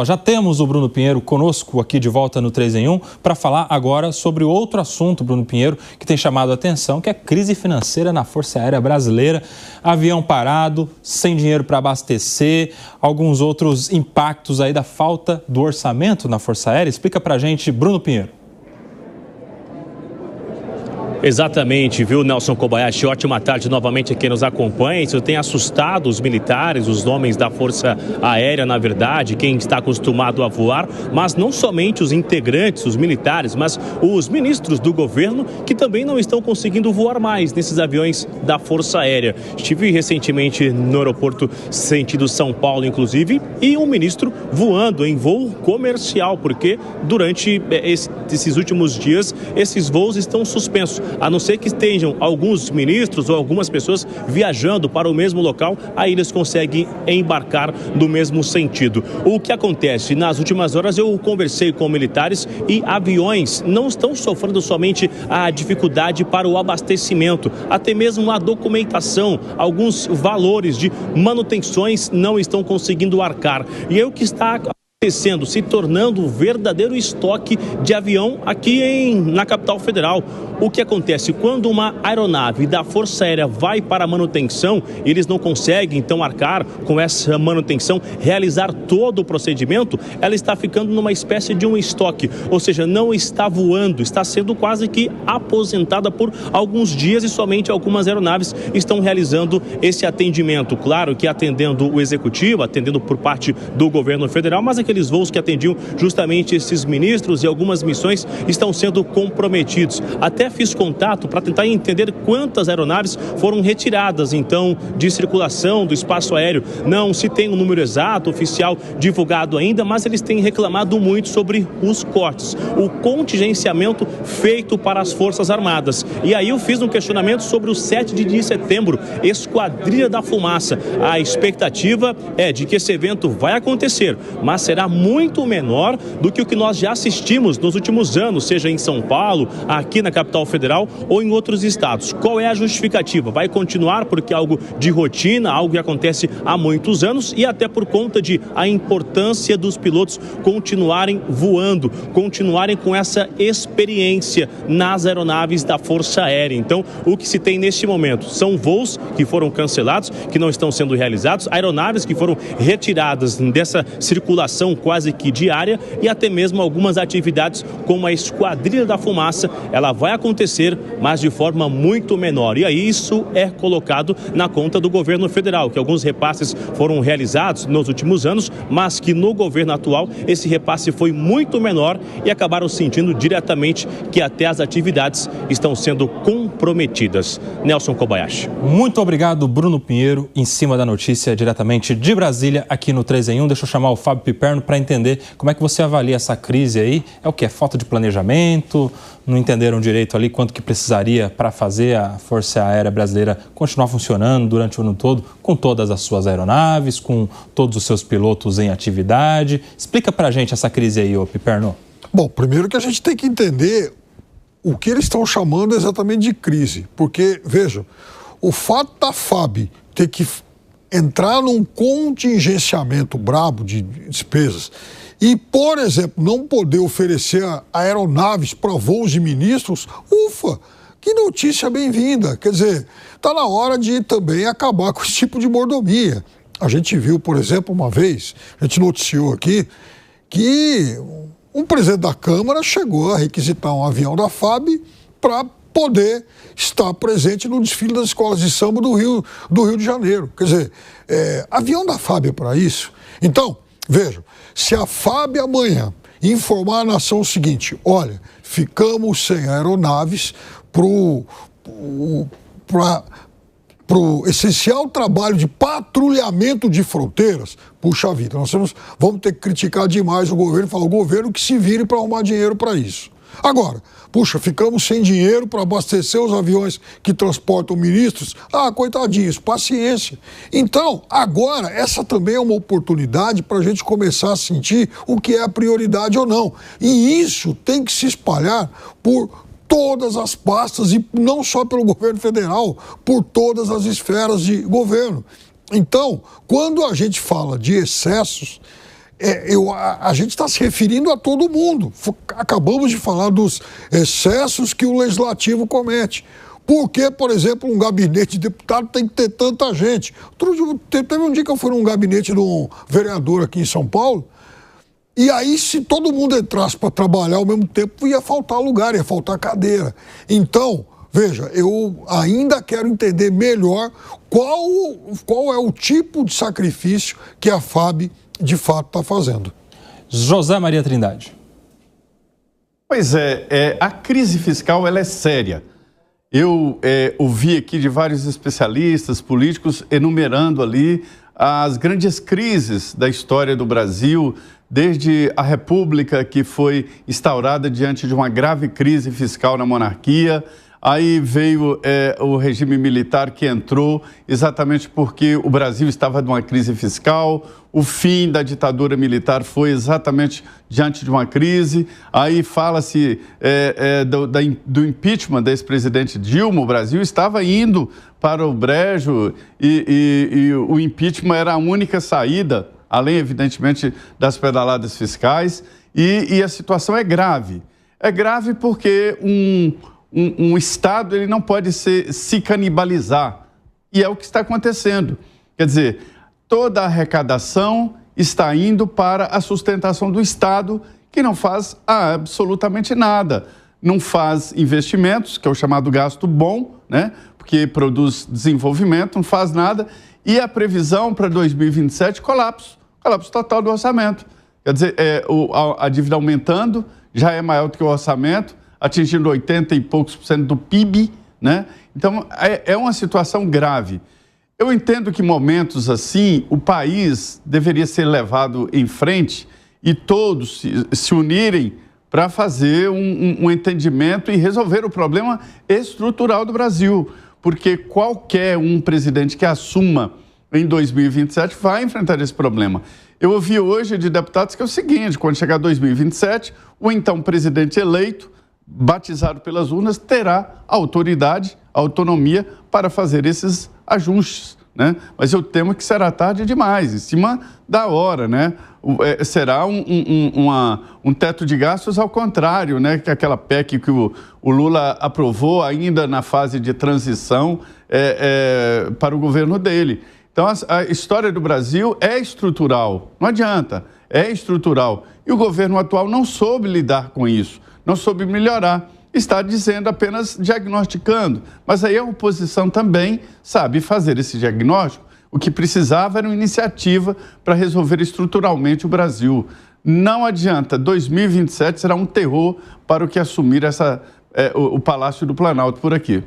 Já temos o Bruno Pinheiro conosco aqui de volta no 3 em 1 para falar agora sobre outro assunto, Bruno Pinheiro, que tem chamado a atenção, que é a crise financeira na Força Aérea Brasileira. Avião parado, sem dinheiro para abastecer, alguns outros impactos aí da falta do orçamento na Força Aérea. Explica para a gente, Bruno Pinheiro. Exatamente, viu, Nelson Kobayashi? Ótima tarde novamente a quem nos acompanha. Isso tem assustado os militares, os homens da Força Aérea, na verdade, quem está acostumado a voar, mas não somente os integrantes, os militares, mas os ministros do governo que também não estão conseguindo voar mais nesses aviões da Força Aérea. Estive recentemente no aeroporto sentido São Paulo, inclusive, e um ministro voando em voo comercial, porque durante esses últimos dias esses voos estão suspensos. A não ser que estejam alguns ministros ou algumas pessoas viajando para o mesmo local, aí eles conseguem embarcar no mesmo sentido. O que acontece? Nas últimas horas eu conversei com militares e aviões não estão sofrendo somente a dificuldade para o abastecimento, até mesmo a documentação, alguns valores de manutenções não estão conseguindo arcar. E aí o que está acontecendo, se tornando um verdadeiro estoque de avião aqui na capital federal. O que acontece? Quando uma aeronave da Força Aérea vai para a manutenção, eles não conseguem então arcar com essa manutenção, realizar todo o procedimento, ela está ficando numa espécie de um estoque, ou seja, não está voando, está sendo quase que aposentada por alguns dias e somente algumas aeronaves estão realizando esse atendimento. Claro que atendendo o executivo, atendendo por parte do governo federal, mas aqueles voos que atendiam justamente esses ministros e algumas missões estão sendo comprometidos. Até fiz contato para tentar entender quantas aeronaves foram retiradas, então, de circulação do espaço aéreo. Não se tem um número exato, oficial, divulgado ainda, mas eles têm reclamado muito sobre os cortes, o contingenciamento feito para as Forças Armadas. E aí eu fiz um questionamento sobre o 7 de setembro, Esquadrilha da Fumaça. A expectativa é de que esse evento vai acontecer, mas será muito menor do que o que nós já assistimos nos últimos anos, seja em São Paulo, aqui na capital federal ou em outros estados. Qual é a justificativa? Vai continuar porque é algo de rotina, algo que acontece há muitos anos e até por conta de a importância dos pilotos continuarem voando, continuarem com essa experiência nas aeronaves da Força Aérea. Então, o que se tem neste momento são voos que foram cancelados, que não estão sendo realizados, aeronaves que foram retiradas dessa circulação quase que diária e até mesmo algumas atividades como a Esquadrilha da Fumaça, ela vai acontecer, mas de forma muito menor. E aí isso é colocado na conta do governo federal, que alguns repasses foram realizados nos últimos anos, mas que no governo atual esse repasse foi muito menor e acabaram sentindo diretamente que até as atividades estão sendo comprometidas. Nelson Kobayashi. Muito obrigado, Bruno Pinheiro, em cima da notícia diretamente de Brasília, aqui no 3 em 1. Deixa eu chamar o Fábio Piperno para entender como é que você avalia essa crise aí. É o que? É falta de planejamento? Não entenderam direito ali quanto que precisaria para fazer a Força Aérea Brasileira continuar funcionando durante o ano todo, com todas as suas aeronaves, com todos os seus pilotos em atividade? Explica para a gente essa crise aí, ô Piperno. Bom, primeiro que a gente tem que entender o que eles estão chamando exatamente de crise, porque, veja, o fato da FAB ter que entrar num contingenciamento brabo de despesas e, por exemplo, não poder oferecer aeronaves para voos de ministros, ufa, que notícia bem-vinda. Quer dizer, está na hora de também acabar com esse tipo de mordomia. A gente viu, por exemplo, uma vez, a gente noticiou aqui, que um presidente da Câmara chegou a requisitar um avião da FAB para poder estar presente no desfile das escolas de samba do Rio de Janeiro. Quer dizer, avião da FAB é para isso? Então, vejam, se a FAB amanhã informar a nação o seguinte, olha, ficamos sem aeronaves para o essencial trabalho de patrulhamento de fronteiras, puxa vida, vamos ter que criticar demais o governo e falar, o governo que se vire para arrumar dinheiro para isso. Agora, puxa, ficamos sem dinheiro para abastecer os aviões que transportam ministros. Ah, coitadinhos, paciência. Então, agora, essa também é uma oportunidade para a gente começar a sentir o que é a prioridade ou não. E isso tem que se espalhar por todas as pastas e não só pelo governo federal, por todas as esferas de governo. Então, quando a gente fala de excessos, a gente está se referindo a todo mundo. Acabamos de falar dos excessos que o legislativo comete. Por que, por exemplo, um gabinete de deputado tem que ter tanta gente? Teve um dia que eu fui num gabinete de um vereador aqui em São Paulo, e aí, se todo mundo entrasse para trabalhar ao mesmo tempo, ia faltar lugar, ia faltar cadeira. Então, veja, eu ainda quero entender melhor qual é o tipo de sacrifício que a FAB de fato está fazendo. José Maria Trindade. Pois é, a crise fiscal ela é séria. Eu ouvi aqui de vários especialistas, políticos, enumerando ali as grandes crises da história do Brasil, desde a República, que foi instaurada diante de uma grave crise fiscal na monarquia. Aí veio o regime militar, que entrou exatamente porque o Brasil estava numa crise fiscal. O fim da ditadura militar foi exatamente diante de uma crise. Aí fala-se do impeachment da ex-presidente Dilma. O Brasil estava indo para o brejo e o impeachment era a única saída, além, evidentemente, das pedaladas fiscais. E a situação é grave. É grave porque um Estado ele não pode se canibalizar. E é o que está acontecendo. Quer dizer, toda a arrecadação está indo para a sustentação do Estado, que não faz absolutamente nada. Não faz investimentos, que é o chamado gasto bom, né? Porque produz desenvolvimento, não faz nada. E a previsão para 2027, colapso total do orçamento. Quer dizer, a dívida aumentando, já é maior do que o orçamento, atingindo 80 e poucos % do PIB, né? Então, é uma situação grave. Eu entendo que momentos assim, o país deveria ser levado em frente e todos se unirem para fazer um entendimento e resolver o problema estrutural do Brasil. Porque qualquer um presidente que assuma em 2027 vai enfrentar esse problema. Eu ouvi hoje de deputados que é o seguinte: quando chegar 2027, o então presidente eleito, batizado pelas urnas, terá autoridade, autonomia para fazer esses ajustes, né? Mas eu temo que será tarde demais, em cima da hora, né? Será um teto de gastos ao contrário, né? Que aquela PEC que o Lula aprovou ainda na fase de transição para o governo dele. Então, a história do Brasil é estrutural, não adianta, é estrutural. E o governo atual não soube lidar com isso, não soube melhorar, está dizendo apenas diagnosticando. Mas aí a oposição também sabe fazer esse diagnóstico. O que precisava era uma iniciativa para resolver estruturalmente o Brasil. Não adianta, 2027 será um terror para o que assumir o Palácio do Planalto por aqui.